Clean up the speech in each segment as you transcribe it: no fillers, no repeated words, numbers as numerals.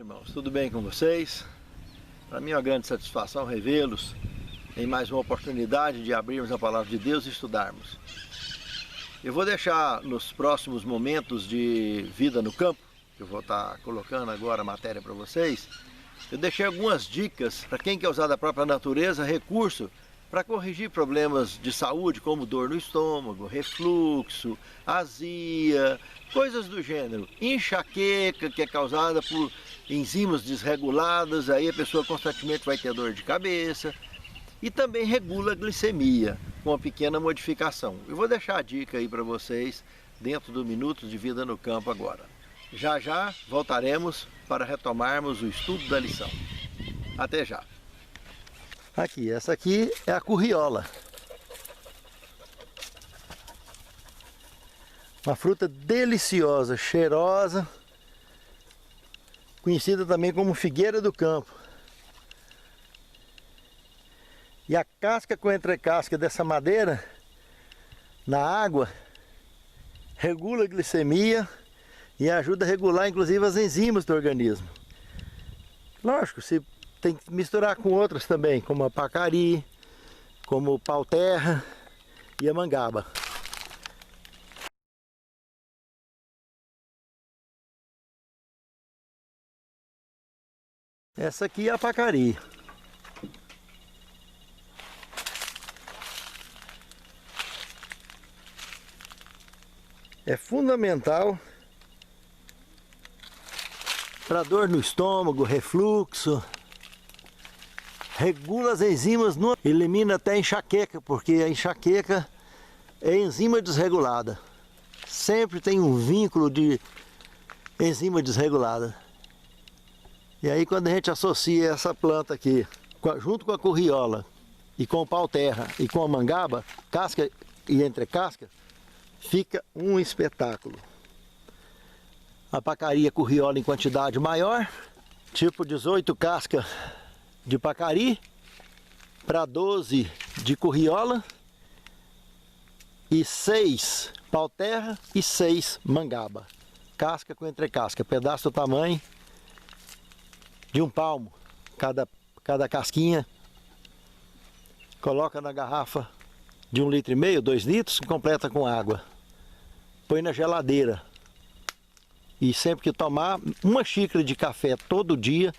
irmãos, tudo bem com vocês? Para mim é uma grande satisfação revê-los em mais uma oportunidade de abrirmos a Palavra de Deus e estudarmos. Eu vou deixar nos próximos momentos de vida no campo, que eu vou estar colocando agora a matéria para vocês, eu deixei algumas dicas para quem quer usar da própria natureza, recurso para corrigir problemas de saúde como dor no estômago, refluxo, azia, coisas do gênero. Enxaqueca, que é causada por enzimas desreguladas, aí a pessoa constantemente vai ter dor de cabeça. E também regula a glicemia, com uma pequena modificação. Eu vou deixar a dica aí para vocês dentro do Minutos de Vida no Campo agora. Já já voltaremos para retomarmos o estudo da lição. Até já! Aqui, essa aqui é a curriola. Uma fruta deliciosa, cheirosa, conhecida também como figueira do campo. E a casca com entrecasca dessa madeira, na água, regula a glicemia e ajuda a regular inclusive as enzimas do organismo. Lógico, se tem que misturar com outras também, como a pacari, como o pau-terra e a mangaba. Essa aqui é a pacari. É fundamental para dor no estômago, refluxo. Regula as enzimas, elimina até a enxaqueca, porque a enxaqueca é enzima desregulada. Sempre tem um vínculo de enzima desregulada. E aí quando a gente associa essa planta aqui, junto com a curriola, e com o pau-terra, e com a mangaba, casca e entrecasca, fica um espetáculo. A pacari e curriola em quantidade maior, tipo 18 cascas de pacari para 12 de curriola e 6 pau-terra e 6 mangaba. Casca com entrecasca, pedaço do tamanho de um palmo cada casquinha. Coloca na garrafa de 1,5 litro, 2 litros, completa com água. Põe na geladeira. E sempre que tomar, uma xícara de café todo dia,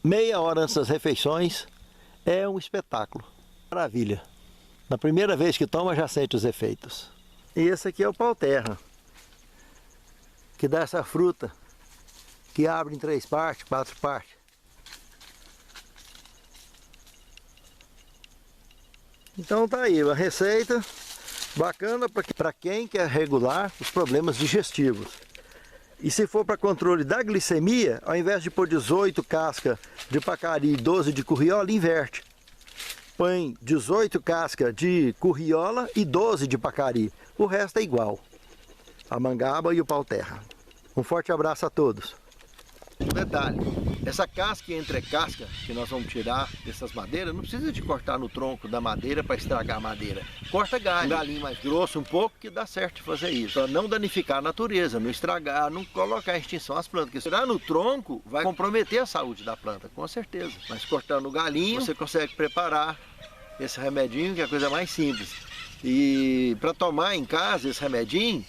meia hora antes das refeições, é um espetáculo. Maravilha. Na primeira vez que toma, já sente os efeitos. E esse aqui é o pau-terra, que dá essa fruta, que abre em 3 partes, 4 partes. Então tá aí, uma receita bacana para quem quer regular os problemas digestivos. E se for para controle da glicemia, ao invés de pôr 18 cascas de pacari e 12 de curriola, inverte. Põe 18 cascas de curriola e 12 de pacari. O resto é igual. A mangaba e o pau-terra. Um forte abraço a todos. Detalhe, essa casca e entrecasca que nós vamos tirar dessas madeiras, não precisa de cortar no tronco da madeira para estragar a madeira. Corta galho, um galinho mais grosso um pouco, que dá certo de fazer isso. Para não danificar a natureza, não estragar, não colocar em extinção as plantas. Porque se tirar no tronco, vai comprometer a saúde da planta, com certeza. Mas cortando o galinho, você consegue preparar esse remedinho, que é a coisa mais simples. E para tomar em casa esse remedinho,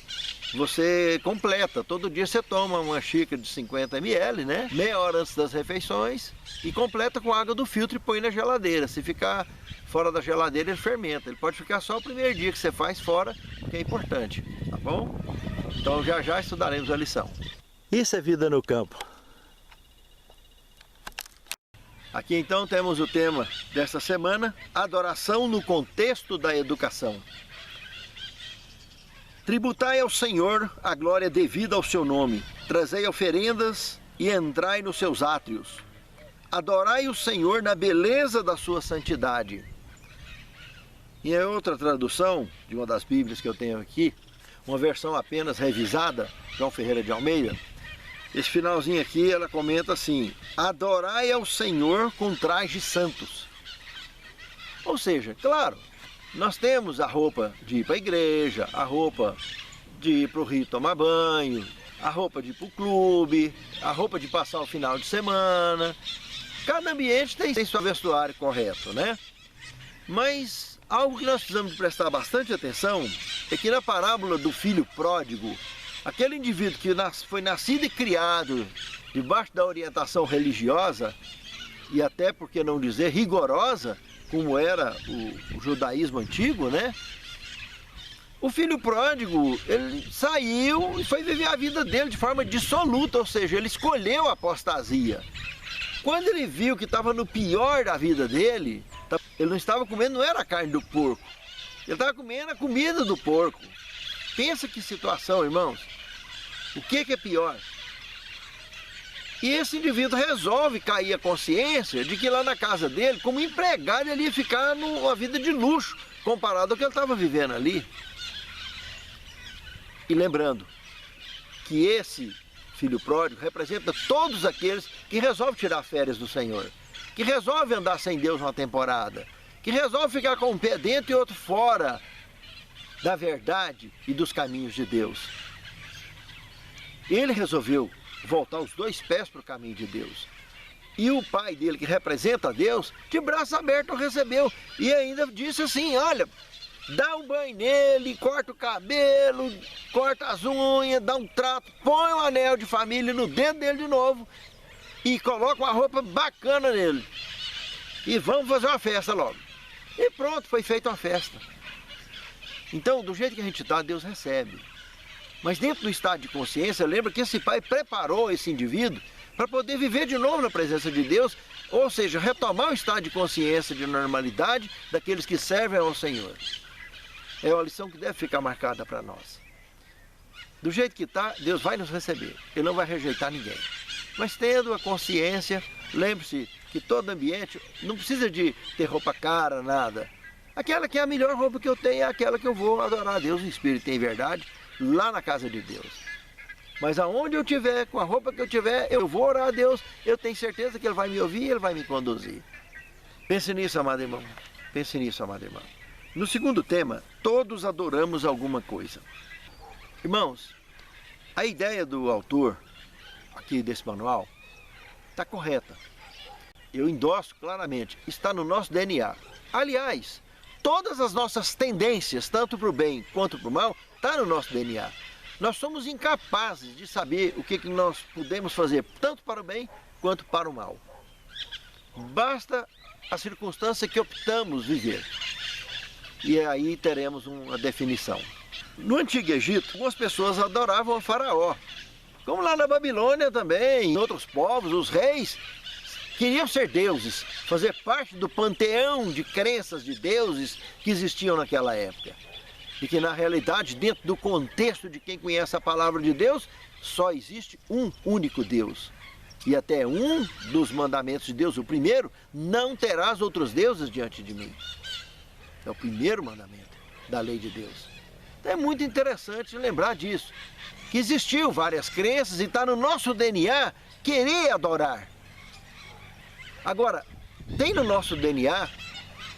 você completa, todo dia você toma uma xícara de 50 ml, né? Meia hora antes das refeições e completa com água do filtro e põe na geladeira. Se ficar fora da geladeira, ele fermenta. Ele pode ficar só o primeiro dia que você faz fora, que é importante, tá bom? Então já já estudaremos a lição. Isso é vida no campo. Aqui então temos o tema desta semana, adoração no contexto da educação. Tributai ao Senhor a glória devida ao seu nome, trazei oferendas e entrai nos seus átrios. Adorai o Senhor na beleza da sua santidade. E é outra tradução de uma das Bíblias que eu tenho aqui, uma versão apenas revisada, João Ferreira de Almeida. Esse finalzinho aqui, ela comenta assim: adorai ao Senhor com trajes santos. Ou seja, claro, nós temos a roupa de ir para a igreja, a roupa de ir para o rio tomar banho, a roupa de ir para o clube, a roupa de passar o final de semana. Cada ambiente tem seu vestuário correto, né? Mas algo que nós precisamos prestar bastante atenção é que na parábola do filho pródigo, aquele indivíduo que foi nascido e criado debaixo da orientação religiosa, e até, por que não dizer, rigorosa, como era o judaísmo antigo, né? O filho pródigo, ele saiu e foi viver a vida dele de forma dissoluta, ou seja, ele escolheu a apostasia. Quando ele viu que estava no pior da vida dele, ele não estava comendo, não era a carne do porco, ele estava comendo a comida do porco. Pensa que situação, irmãos. O que é pior? E esse indivíduo resolve cair a consciência de que lá na casa dele, como empregado, ele ia ficar numa vida de luxo, comparado ao que ele estava vivendo ali. E lembrando que esse filho pródigo representa todos aqueles que resolvem tirar férias do Senhor, que resolvem andar sem Deus uma temporada, que resolvem ficar com um pé dentro e outro fora da verdade e dos caminhos de Deus. Ele resolveu voltar os dois pés para o caminho de Deus. E o pai dele, que representa a Deus, de braço aberto o recebeu. E ainda disse assim, olha, dá um banho nele, corta o cabelo, corta as unhas, dá um trato, põe um anel de família no dedo dele de novo e coloca uma roupa bacana nele. E vamos fazer uma festa logo. E pronto, foi feita uma festa. Então, do jeito que a gente está, Deus recebe. Mas dentro do estado de consciência, lembra que esse pai preparou esse indivíduo para poder viver de novo na presença de Deus, ou seja, retomar o estado de consciência de normalidade daqueles que servem ao Senhor. É uma lição que deve ficar marcada para nós. Do jeito que está, Deus vai nos receber. Ele não vai rejeitar ninguém. Mas tendo a consciência, lembre-se que todo ambiente não precisa de ter roupa cara, nada. Aquela que é a melhor roupa que eu tenho é aquela que eu vou adorar a Deus em espírito e em verdade, lá na casa de Deus. Mas aonde eu estiver, com a roupa que eu tiver, eu vou orar a Deus, eu tenho certeza que Ele vai me ouvir e Ele vai me conduzir. Pense nisso, amado irmão. Pense nisso, amado irmão. No segundo tema, todos adoramos alguma coisa. Irmãos, a ideia do autor aqui desse manual está correta. Eu endosso claramente, está no nosso DNA. Aliás, todas as nossas tendências, tanto para o bem quanto para o mal, está no nosso DNA. Nós somos incapazes de saber o que nós podemos fazer, tanto para o bem quanto para o mal. Basta a circunstância que optamos viver. E aí teremos uma definição. No Antigo Egito, algumas pessoas adoravam o faraó. Como lá na Babilônia também, em outros povos, os reis queriam ser deuses, fazer parte do panteão de crenças de deuses que existiam naquela época. E que na realidade, dentro do contexto de quem conhece a palavra de Deus, só existe um único Deus. E até um dos mandamentos de Deus, o primeiro, não terás outros deuses diante de mim. É o primeiro mandamento da lei de Deus. Então é muito interessante lembrar disso. Que existiu várias crenças e está no nosso DNA querer adorar. Agora, tem no nosso DNA,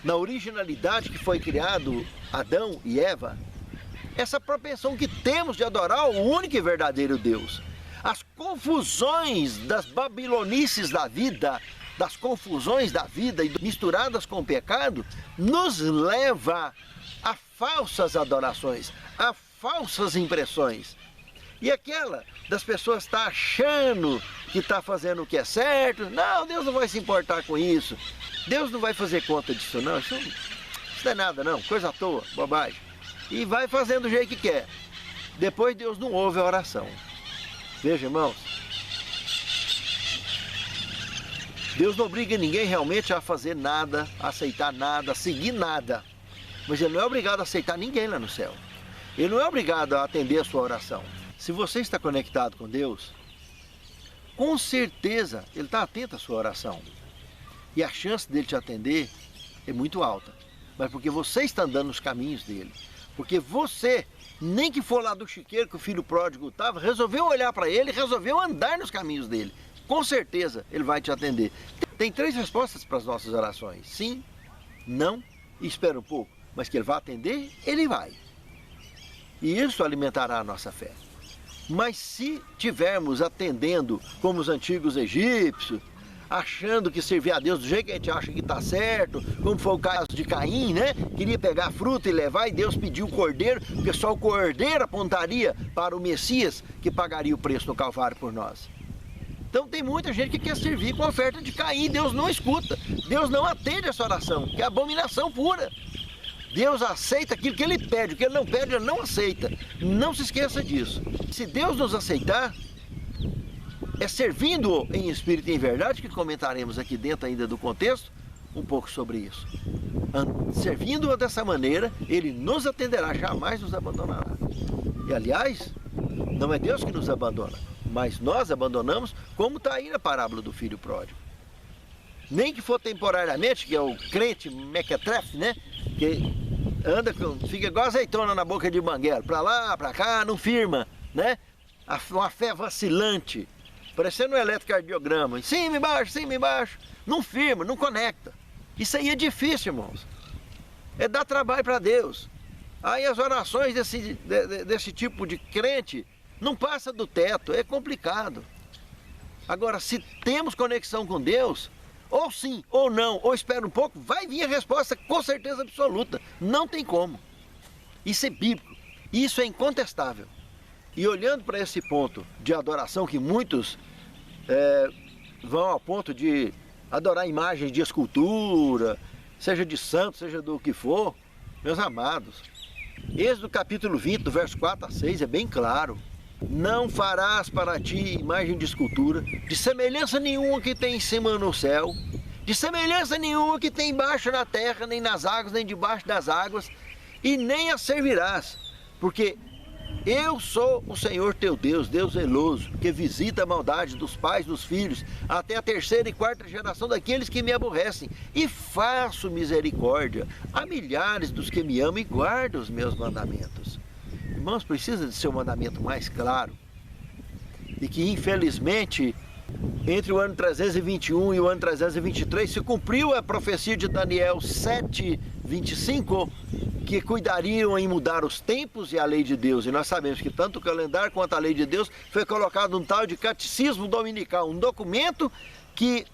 na originalidade que foi criado Adão e Eva, essa propensão que temos de adorar o único e verdadeiro Deus. As confusões das babilonices da vida, das confusões da vida e misturadas com o pecado, nos leva a falsas adorações, a falsas impressões. E aquela das pessoas estar achando que está fazendo o que é certo, não, Deus não vai se importar com isso, Deus não vai fazer conta disso não, isso não é nada não, coisa à toa, bobagem. E vai fazendo do jeito que quer. Depois Deus não ouve a oração. Veja, irmãos, Deus não obriga ninguém realmente a fazer nada, a aceitar nada, a seguir nada. Mas Ele não é obrigado a aceitar ninguém lá no céu. Ele não é obrigado a atender a sua oração. Se você está conectado com Deus, com certeza Ele está atento à sua oração. E a chance dele te atender é muito alta. Mas porque você está andando nos caminhos dele. Porque você, nem que for lá do chiqueiro que o filho pródigo estava, resolveu olhar para ele e resolveu andar nos caminhos dele. Com certeza Ele vai te atender. Tem 3 respostas para as nossas orações. Sim, não e espera um pouco. Mas que Ele vai atender, Ele vai. E isso alimentará a nossa fé. Mas se tivermos atendendo como os antigos egípcios, achando que servir a Deus do jeito que a gente acha que está certo, como foi o caso de Caim, né? Queria pegar a fruta e levar, e Deus pediu o cordeiro, porque só o cordeiro apontaria para o Messias que pagaria o preço no Calvário por nós. Então tem muita gente que quer servir com a oferta de Caim, Deus não escuta, Deus não atende essa oração, que é abominação pura. Deus aceita aquilo que Ele pede, o que Ele não pede, Ele não aceita. Não se esqueça disso. Se Deus nos aceitar, é servindo-o em espírito e em verdade, que comentaremos aqui dentro ainda do contexto, um pouco sobre isso. Servindo-o dessa maneira, Ele nos atenderá, jamais nos abandonará. E aliás, não é Deus que nos abandona, mas nós abandonamos, como está aí na parábola do filho pródigo. Nem que for temporariamente, que é o crente mequetrefe, né? Que anda, fica igual azeitona na boca de banguela, para lá, para cá, não firma, né? Uma fé vacilante, parecendo um eletrocardiograma, em cima e embaixo, não firma, não conecta. Isso aí é difícil, irmãos. É dar trabalho para Deus. Aí as orações desse tipo de crente não passa do teto, é complicado. Agora, se temos conexão com Deus, ou sim, ou não, ou espera um pouco, vai vir a resposta com certeza absoluta. Não tem como. Isso é bíblico, isso é incontestável. E olhando para esse ponto de adoração que muitos vão ao ponto de adorar imagens de escultura, seja de santo, seja do que for, meus amados, Êxodo capítulo 20, do verso 4 a 6, é bem claro. Não farás para ti imagem de escultura, de semelhança nenhuma que tem em cima no céu, de semelhança nenhuma que tem embaixo na terra, nem nas águas, nem debaixo das águas, e nem a servirás, porque eu sou o Senhor teu Deus, Deus zeloso, que visita a maldade dos pais dos filhos, até a terceira e quarta geração daqueles que me aborrecem, e faço misericórdia a milhares dos que me amam e guardam os meus mandamentos. Irmãos, precisa de ser um mandamento mais claro, e que infelizmente entre o ano 321 e o ano 323 se cumpriu a profecia de Daniel 7:25, que cuidariam em mudar os tempos e a lei de Deus. E nós sabemos que tanto o calendário quanto a lei de Deus foi colocado um tal de catecismo dominical, um documento que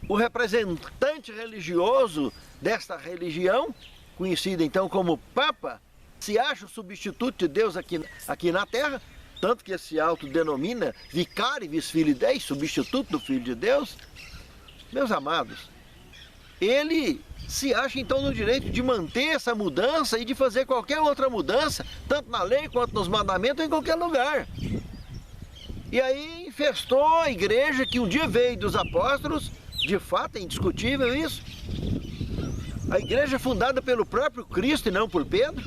o representante religioso desta religião, conhecido então como Papa, se acha o substituto de Deus aqui na terra, tanto que se autodenomina vicário vis filii Dei, substituto do Filho de Deus. Meus amados, ele se acha então no direito de manter essa mudança e de fazer qualquer outra mudança, tanto na lei quanto nos mandamentos, em qualquer lugar. E aí infestou a igreja que um dia veio dos apóstolos, de fato é indiscutível isso. A igreja fundada pelo próprio Cristo e não por Pedro.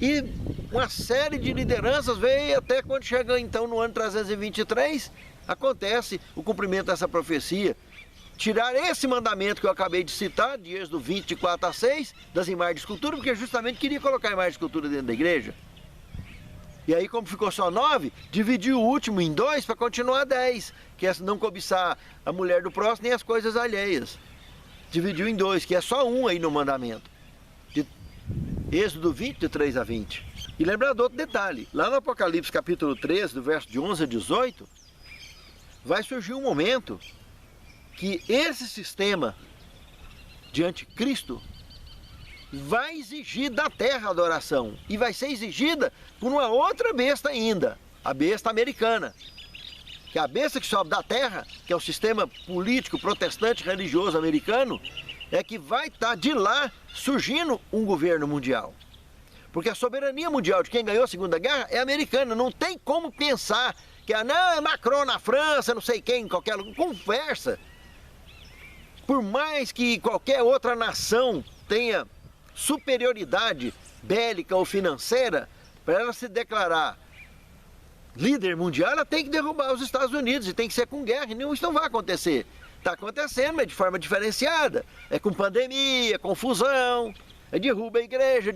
E uma série de lideranças veio até quando chega então no ano 323, acontece o cumprimento dessa profecia. Tirar esse mandamento que eu acabei de citar, de Êxodo 20, de 4 a 6, das imagens de escultura, porque justamente queria colocar a imagem de escultura dentro da igreja. E aí, como ficou só 9, dividiu o último em 2 para continuar 10, que é não cobiçar a mulher do próximo nem as coisas alheias. Dividiu em 2, que é só um aí no mandamento. De Êxodo 20, de 3 a 20. E lembra do outro detalhe, lá no Apocalipse capítulo 13, do verso de 11 a 18, vai surgir um momento que esse sistema de anticristo vai exigir da terra a adoração, e vai ser exigida por uma outra besta ainda, a besta americana, que é a besta que sobe da terra, que é o sistema político protestante religioso americano, é que vai estar de lá surgindo um governo mundial. Porque a soberania mundial de quem ganhou a Segunda Guerra é americana, não tem como pensar que não, é Macron na França, não sei quem, em qualquer lugar, conversa. Por mais que qualquer outra nação tenha superioridade bélica ou financeira, para ela se declarar líder mundial, ela tem que derrubar os Estados Unidos e tem que ser com guerra, e isso não vai acontecer. Está acontecendo, mas de forma diferenciada, é com pandemia, confusão, derruba a igreja,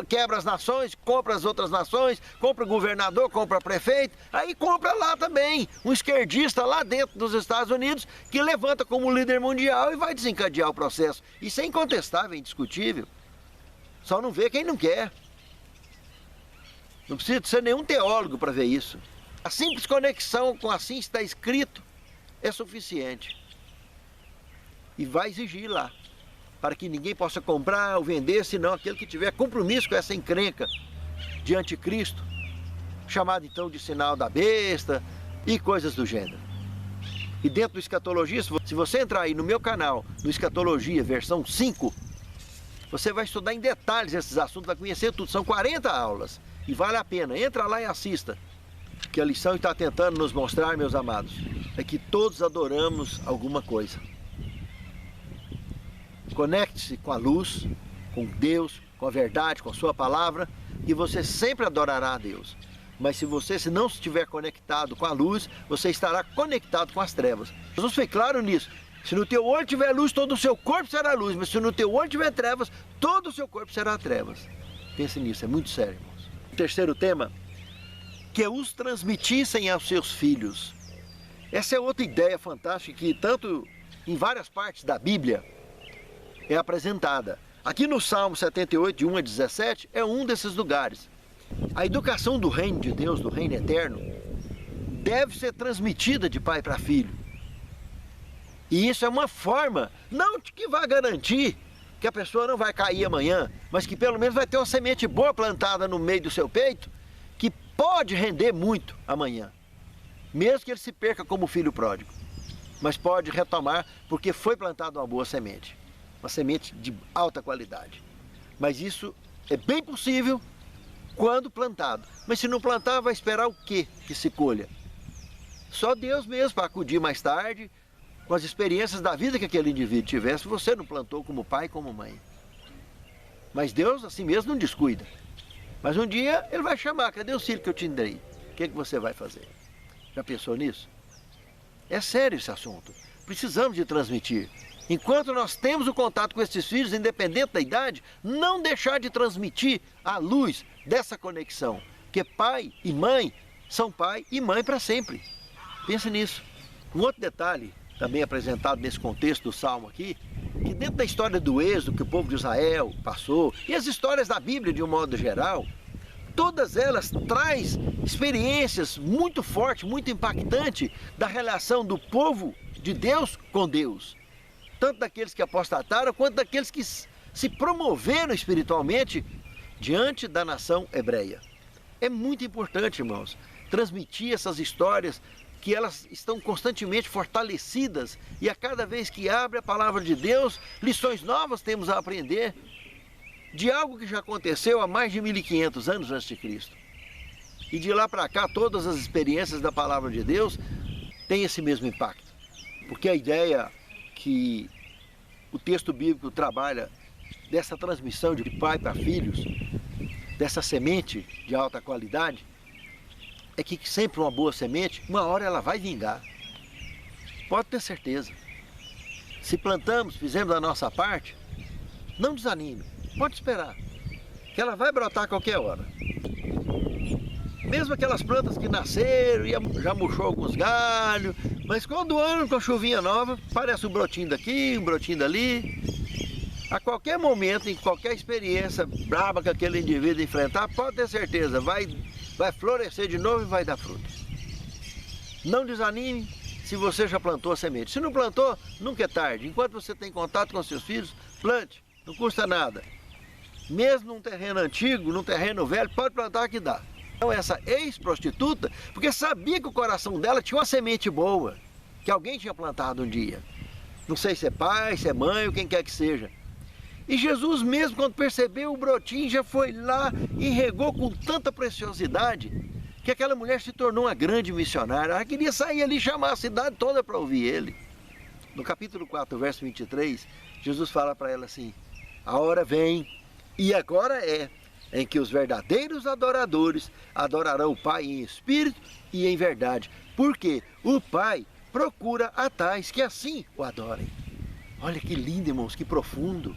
quebra as nações, compra as outras nações, compra o governador, compra o prefeito, aí compra lá também um esquerdista lá dentro dos Estados Unidos que levanta como líder mundial e vai desencadear o processo. Isso é incontestável, é indiscutível. Só não vê quem não quer. Não precisa de ser nenhum teólogo para ver isso. A simples conexão com assim está escrito é suficiente. E vai exigir lá, para que ninguém possa comprar ou vender, senão aquele que tiver compromisso com essa encrenca de anticristo, chamado então de sinal da besta e coisas do gênero. E dentro do Escatologia, se você entrar aí no meu canal, no Escatologia, versão 5, você vai estudar em detalhes esses assuntos, vai conhecer tudo. São 40 aulas e vale a pena. Entra lá e assista. Que a lição está tentando nos mostrar, meus amados, é que todos adoramos alguma coisa. Conecte-se com a luz, com Deus, com a verdade, com a sua palavra, e você sempre adorará a Deus. Mas se você não estiver conectado com a luz, você estará conectado com as trevas. Jesus foi claro nisso. Se no teu olho tiver luz, todo o seu corpo será luz. Mas se no teu olho tiver trevas, todo o seu corpo será trevas. Pense nisso, é muito sério, irmãos. O terceiro tema, que os transmitissem aos seus filhos. Essa é outra ideia fantástica que tanto em várias partes da Bíblia é apresentada. Aqui no Salmo 78, de 1 a 17, é um desses lugares. A educação do reino de Deus, do reino eterno, deve ser transmitida de pai para filho. E isso é uma forma, não que vai garantir que a pessoa não vai cair amanhã, mas que pelo menos vai ter uma semente boa plantada no meio do seu peito, que pode render muito amanhã. Mesmo que ele se perca como filho pródigo. Mas pode retomar porque foi plantada uma boa semente. Uma semente de alta qualidade. Mas isso é bem possível quando plantado. Mas se não plantar, vai esperar o quê que se colha? Só Deus mesmo para acudir mais tarde com as experiências da vida que aquele indivíduo tivesse. Você não plantou como pai, como mãe. Mas Deus assim mesmo não descuida. Mas um dia ele vai chamar, cadê o filho que eu te dei? O que você vai fazer? Já pensou nisso? É sério esse assunto. Precisamos de transmitir. Enquanto nós temos o contato com esses filhos, independente da idade, não deixar de transmitir a luz dessa conexão. Porque pai e mãe são pai e mãe para sempre. Pense nisso. Um outro detalhe, também apresentado nesse contexto do Salmo aqui, que dentro da história do êxodo que o povo de Israel passou, e as histórias da Bíblia de um modo geral, todas elas trazem experiências muito fortes, muito impactantes da relação do povo de Deus com Deus. Tanto daqueles que apostataram, quanto daqueles que se promoveram espiritualmente diante da nação hebreia. É muito importante, irmãos, transmitir essas histórias, que elas estão constantemente fortalecidas, e a cada vez que abre a palavra de Deus, lições novas temos a aprender de algo que já aconteceu há mais de 1500 anos antes de Cristo. E de lá para cá, todas as experiências da palavra de Deus têm esse mesmo impacto. Porque a ideia que o texto bíblico trabalha dessa transmissão de pai para filhos, dessa semente de alta qualidade, é que sempre uma boa semente, uma hora ela vai vingar. Pode ter certeza. Se plantamos, fizemos a nossa parte, não desanime, pode esperar, que ela vai brotar a qualquer hora. Mesmo aquelas plantas que nasceram, já murchou alguns galhos, mas quando ano com a chuvinha nova, parece um brotinho daqui, um brotinho dali. A qualquer momento, em qualquer experiência braba que aquele indivíduo enfrentar, pode ter certeza, vai florescer de novo e vai dar frutos. Não desanime se você já plantou a semente. Se não plantou, nunca é tarde. Enquanto você tem contato com seus filhos, plante, não custa nada. Mesmo num terreno antigo, num terreno velho, pode plantar que dá. Então essa ex-prostituta, porque sabia que o coração dela tinha uma semente boa, que alguém tinha plantado um dia. Não sei se é pai, se é mãe ou quem quer que seja. E Jesus mesmo, quando percebeu o brotinho, já foi lá e regou com tanta preciosidade, que aquela mulher se tornou uma grande missionária. Ela queria sair ali e chamar a cidade toda para ouvir ele. No capítulo 4, verso 23, Jesus fala para ela assim: a hora vem, e agora é, em que os verdadeiros adoradores adorarão o Pai em espírito e em verdade. Porque o Pai procura a tais que assim o adorem. Olha que lindo, irmãos, que profundo.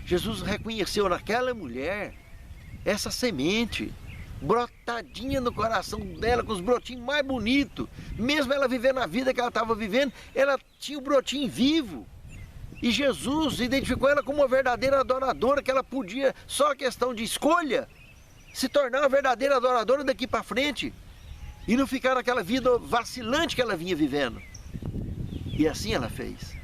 Jesus reconheceu naquela mulher essa semente brotadinha no coração dela, com os brotinhos mais bonitos. Mesmo ela vivendo a vida que ela estava vivendo, ela tinha o brotinho vivo. E Jesus identificou ela como uma verdadeira adoradora, que ela podia, só questão de escolha, se tornar uma verdadeira adoradora daqui para frente e não ficar naquela vida vacilante que ela vinha vivendo. E assim ela fez.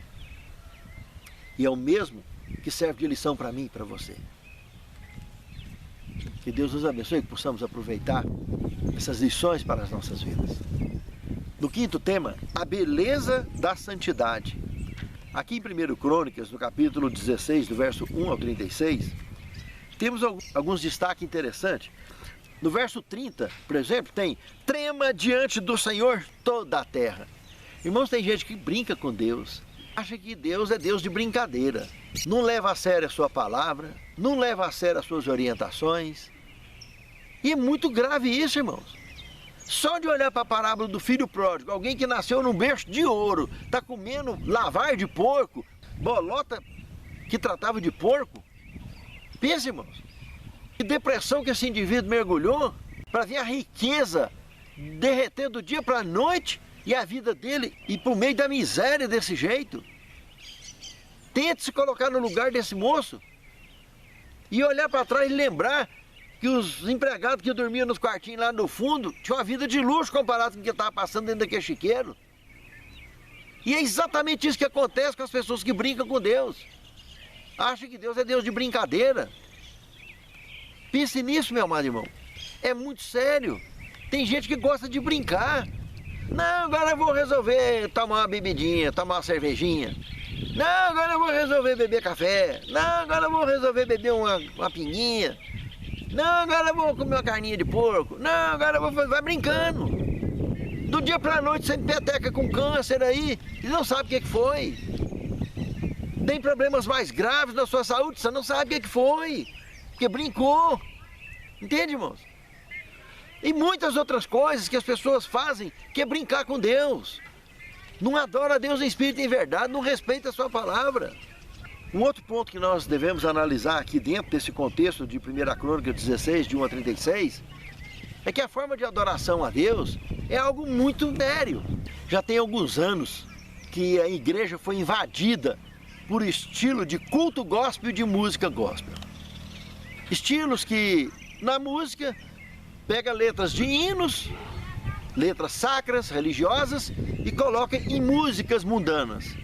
E é o mesmo que serve de lição para mim e para você. Que Deus nos abençoe e que possamos aproveitar essas lições para as nossas vidas. No quinto tema, a beleza da santidade. Aqui em 1 Crônicas, no capítulo 16, do verso 1 ao 36, temos alguns destaques interessantes. No verso 30, por exemplo, tem: trema diante do Senhor toda a terra. Irmãos, tem gente que brinca com Deus, acha que Deus é Deus de brincadeira, não leva a sério a sua palavra, não leva a sério as suas orientações. E é muito grave isso, irmãos. Só de olhar para a parábola do filho pródigo, alguém que nasceu num berço de ouro, está comendo lavar de porco, bolota que tratava de porco. Pensa, irmãos, que depressão que esse indivíduo mergulhou para ver a riqueza derreter do dia para a noite e a vida dele ir por meio da miséria desse jeito. Tente se colocar no lugar desse moço e olhar para trás e lembrar que os empregados que dormiam nos quartinhos lá no fundo tinham uma vida de luxo comparado com o que estava passando dentro daquele chiqueiro. E é exatamente isso que acontece com as pessoas que brincam com Deus. Acham que Deus é Deus de brincadeira. Pense nisso, meu amado irmão. É muito sério. Tem gente que gosta de brincar. Não, agora eu vou resolver tomar uma bebidinha, tomar uma cervejinha. Não, agora eu vou resolver beber café. Não, agora eu vou resolver beber uma pinguinha. Não, agora eu vou comer uma carninha de porco. Não, agora eu vou fazer... Vai brincando. Do dia para a noite você peteca com câncer aí e não sabe o que foi. Tem problemas mais graves na sua saúde, você não sabe o que foi. Porque brincou. Entende, irmãos? E muitas outras coisas que as pessoas fazem que é brincar com Deus. Não adora a Deus em espírito e em verdade, não respeita a sua palavra. Um outro ponto que nós devemos analisar aqui dentro desse contexto de 1 Crônica 16, de 1 a 36, é que a forma de adoração a Deus é algo muito sério. Já tem alguns anos que a igreja foi invadida por estilo de culto gospel e de música gospel. Estilos que, na música, pega letras de hinos, letras sacras, religiosas, e coloca em músicas mundanas.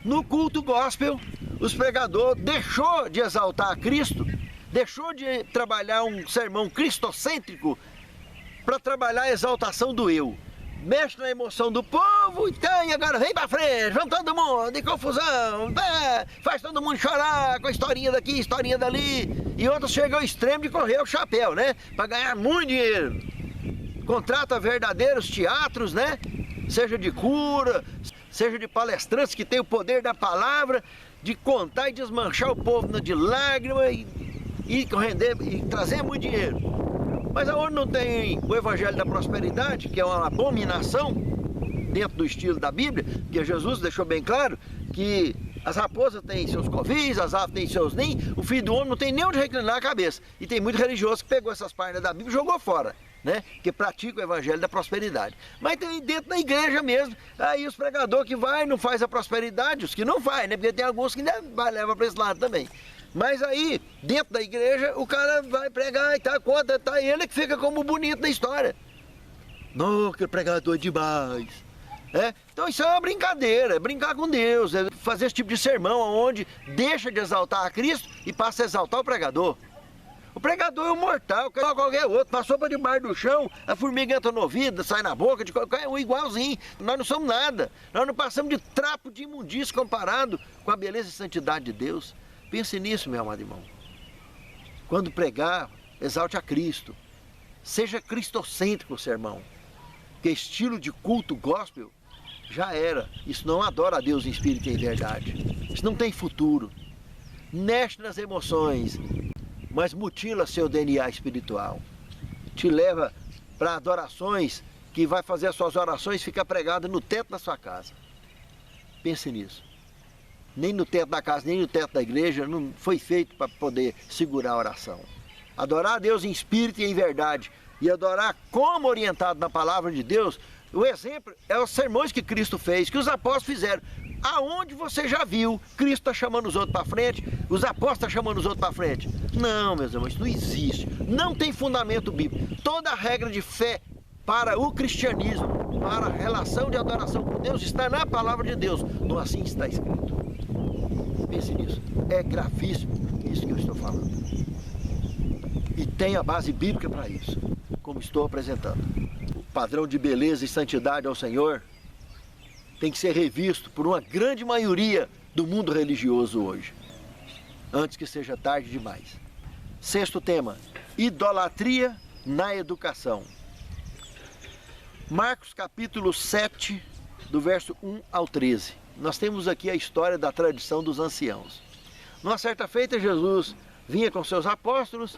No culto gospel, os pregadores deixou de exaltar a Cristo, deixou de trabalhar um sermão cristocêntrico para trabalhar a exaltação do eu. Mexe na emoção do povo, então, e agora vem pra frente, vamos todo mundo, em confusão, faz todo mundo chorar com a historinha daqui, historinha dali. E outros chegam ao extremo de correr o chapéu, né? Para ganhar muito dinheiro. Contrata verdadeiros teatros, né? Seja de cura, seja de palestrantes que têm o poder da palavra, de contar e desmanchar o povo de lágrimas e trazer muito dinheiro. Mas aonde não tem o evangelho da prosperidade, que é uma abominação dentro do estilo da Bíblia, porque Jesus deixou bem claro que as raposas têm seus covis, as aves têm seus ninhos, o filho do homem não tem nem onde reclinar a cabeça. E tem muito religioso que pegou essas páginas da Bíblia e jogou fora, né? Que pratica o evangelho da prosperidade. Mas tem dentro da igreja mesmo, aí os pregadores que vai não faz a prosperidade, os que não faz, né? Porque tem alguns que levam para esse lado também. Mas aí, dentro da igreja, o cara vai pregar e tá conta, tá ele que fica como bonito da história. Não, que pregador demais. Então isso é uma brincadeira, é brincar com Deus, é fazer esse tipo de sermão onde deixa de exaltar a Cristo e passa a exaltar o pregador. O pregador é um mortal, qualquer outro, passou para debaixo do chão, a formiga entra no ouvido, sai na boca, igualzinho. Nós não somos nada, nós não passamos de trapo de imundícia comparado com a beleza e santidade de Deus. Pense nisso, meu amado irmão. Quando pregar, exalte a Cristo. Seja cristocêntrico o sermão. Porque estilo de culto gospel já era. Isso não adora a Deus em espírito e em verdade. Isso não tem futuro. Mexe nas emoções, mas mutila seu DNA espiritual. Te leva para adorações que vai fazer as suas orações ficar pregadas no teto da sua casa. Pense nisso. Nem no teto da casa, nem no teto da igreja, não foi feito para poder segurar a oração. Adorar a Deus em espírito e em verdade, e adorar como orientado na palavra de Deus, o exemplo é os sermões que Cristo fez, que os apóstolos fizeram. Aonde você já viu Cristo está chamando os outros para frente, os apóstolos estão chamando os outros para frente? Não, meus irmãos, isso não existe. Não tem fundamento bíblico. Toda regra de fé para o cristianismo, para a relação de adoração com Deus, está na palavra de Deus. Não assim está escrito. Pense nisso. É gravíssimo isso que eu estou falando. E tem a base bíblica para isso, como estou apresentando. O padrão de beleza e santidade ao Senhor tem que ser revisto por uma grande maioria do mundo religioso hoje, antes que seja tarde demais. Sexto tema, idolatria na educação. Marcos capítulo 7, do verso 1 ao 13. Nós temos aqui a história da tradição dos anciãos. Numa certa feita, Jesus vinha com seus apóstolos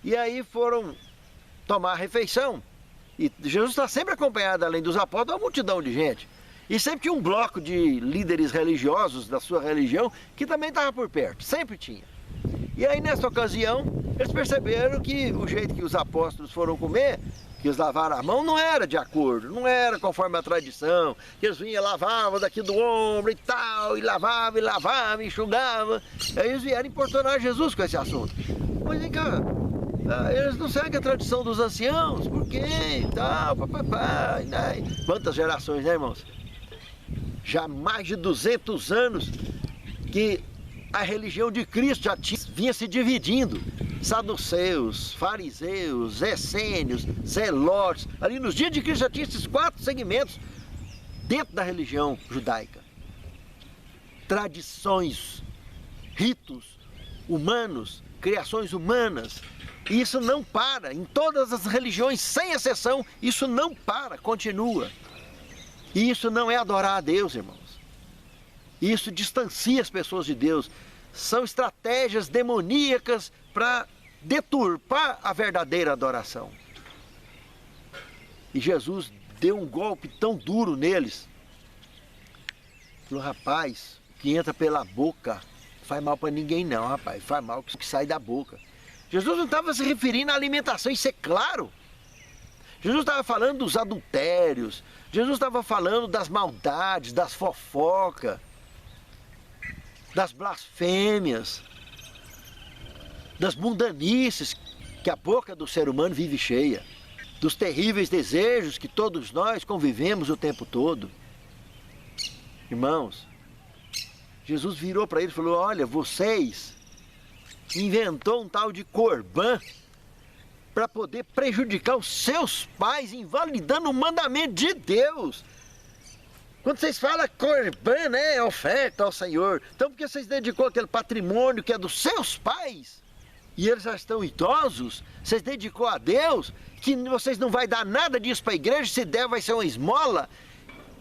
e aí foram tomar a refeição. E Jesus está sempre acompanhado, além dos apóstolos, de uma multidão de gente. E sempre tinha um bloco de líderes religiosos da sua religião que também estava por perto, sempre tinha. E aí nessa ocasião, eles perceberam que o jeito que os apóstolos foram comer, que eles lavaram a mão, não era de acordo, não era conforme a tradição, que eles vinham, lavavam daqui do ombro e tal, e lavavam, enxugavam. Aí eles vieram importunar Jesus com esse assunto. Mas vem cá, eles não seguem a tradição dos anciãos, por quê? E tal, papapá, né? Quantas gerações, né, irmãos? Já mais de 200 anos que a religião de Cristo já vinha se dividindo. Saduceus, fariseus, essênios, zelotes. Ali nos dias de Cristo já tinha esses 4 segmentos dentro da religião judaica. Tradições, ritos humanos, criações humanas. E isso não para. Em todas as religiões, sem exceção, isso não para, continua. E isso não é adorar a Deus, irmãos. Isso distancia as pessoas de Deus. São estratégias demoníacas para deturpar a verdadeira adoração. E Jesus deu um golpe tão duro neles. Falou, rapaz, o que entra pela boca faz mal para ninguém não, rapaz. Faz mal o que sai da boca. Jesus não estava se referindo à alimentação, isso é claro. Jesus estava falando dos adultérios. Jesus estava falando das maldades, das fofocas, das blasfêmias, das mundanices que a boca do ser humano vive cheia, dos terríveis desejos que todos nós convivemos o tempo todo. Irmãos, Jesus virou para eles e falou, olha, vocês inventou um tal de corbã para poder prejudicar os seus pais, invalidando o mandamento de Deus. Quando vocês falam corbã, né, é oferta ao Senhor. Então, porque vocês dedicou aquele patrimônio que é dos seus pais, e eles já estão idosos, vocês dedicou a Deus, que vocês não vai dar nada disso para a igreja, se der vai ser uma esmola.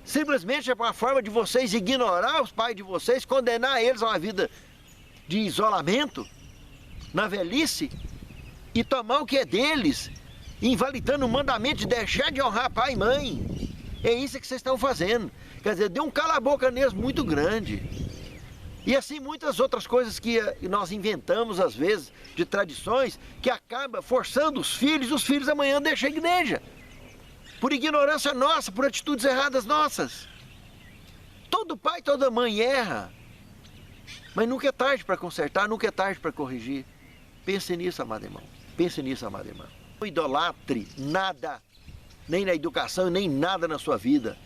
Simplesmente é uma forma de vocês ignorar os pais de vocês, condenar eles a uma vida de isolamento, na velhice, e tomar o que é deles, invalidando o mandamento de deixar de honrar pai e mãe. É isso que vocês estão fazendo. Quer dizer, deu um cala-boca neles muito grande. E assim muitas outras coisas que nós inventamos às vezes, de tradições, que acaba forçando os filhos amanhã deixam a igreja. Por ignorância nossa, por atitudes erradas nossas. Todo pai, toda mãe erra. Mas nunca é tarde para consertar, nunca é tarde para corrigir. Pense nisso, amado irmão. Pense nisso, amada irmã. Não idolatre nada, nem na educação, nem nada na sua vida.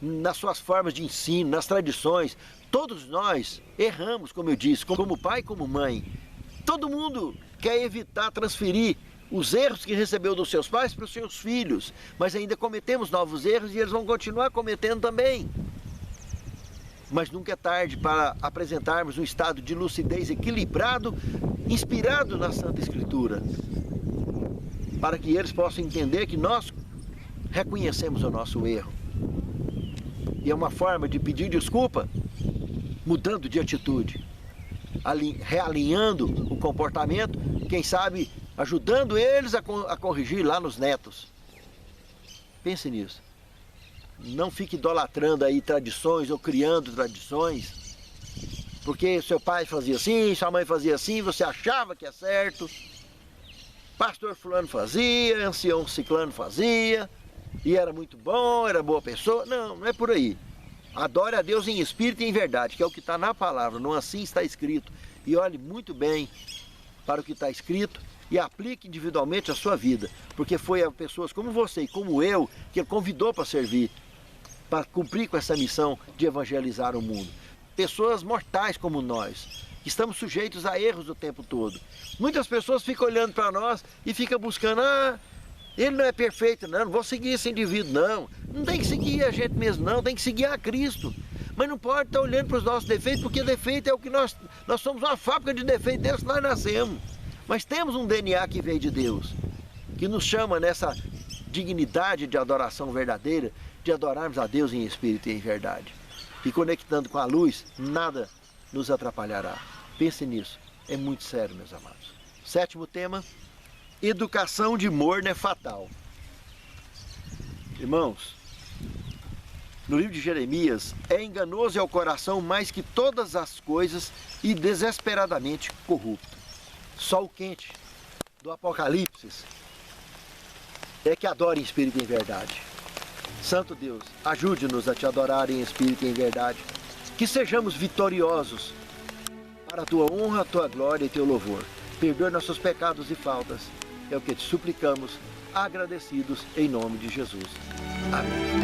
Nas suas formas de ensino, nas tradições. Todos nós erramos, como eu disse, como pai e como mãe. Todo mundo quer evitar transferir os erros que recebeu dos seus pais para os seus filhos. Mas ainda cometemos novos erros e eles vão continuar cometendo também. Mas nunca é tarde para apresentarmos um estado de lucidez equilibrado, inspirado na Santa Escritura, para que eles possam entender que nós reconhecemos o nosso erro. E é uma forma de pedir desculpa, mudando de atitude, realinhando o comportamento, quem sabe ajudando eles a corrigir lá nos netos. Pense nisso. Não fique idolatrando aí tradições ou criando tradições, porque seu pai fazia assim, sua mãe fazia assim, você achava que é certo, pastor fulano fazia, ancião ciclano fazia, e era muito bom, era boa pessoa. Não, não é por aí. Adore a Deus em espírito e em verdade, que é o que está na palavra, não assim está escrito. E olhe muito bem para o que está escrito e aplique individualmente a sua vida, porque foi a pessoas como você e como eu que ele convidou para servir, para cumprir com essa missão de evangelizar o mundo. Pessoas mortais como nós, que estamos sujeitos a erros o tempo todo. Muitas pessoas ficam olhando para nós e ficam buscando, ele não é perfeito, não vou seguir esse indivíduo, não tem que seguir a gente mesmo, não, tem que seguir a Cristo. Mas não pode estar olhando para os nossos defeitos, porque defeito é o que nós somos uma fábrica de defeitos desde que nós nascemos. Mas temos um DNA que veio de Deus, que nos chama nessa dignidade de adoração verdadeira, de adorarmos a Deus em espírito e em verdade. E conectando com a luz, nada nos atrapalhará. Pense nisso, é muito sério, meus amados. 7º tema, educação de morno é fatal. Irmãos, no livro de Jeremias, é enganoso é o coração mais que todas as coisas e desesperadamente corrupto. Só o quente do Apocalipse é que adora em espírito e em verdade. Santo Deus, ajude-nos a te adorar em espírito e em verdade. Que sejamos vitoriosos para a tua honra, a tua glória e teu louvor. Perdoe nossos pecados e faltas. É o que te suplicamos, agradecidos em nome de Jesus. Amém.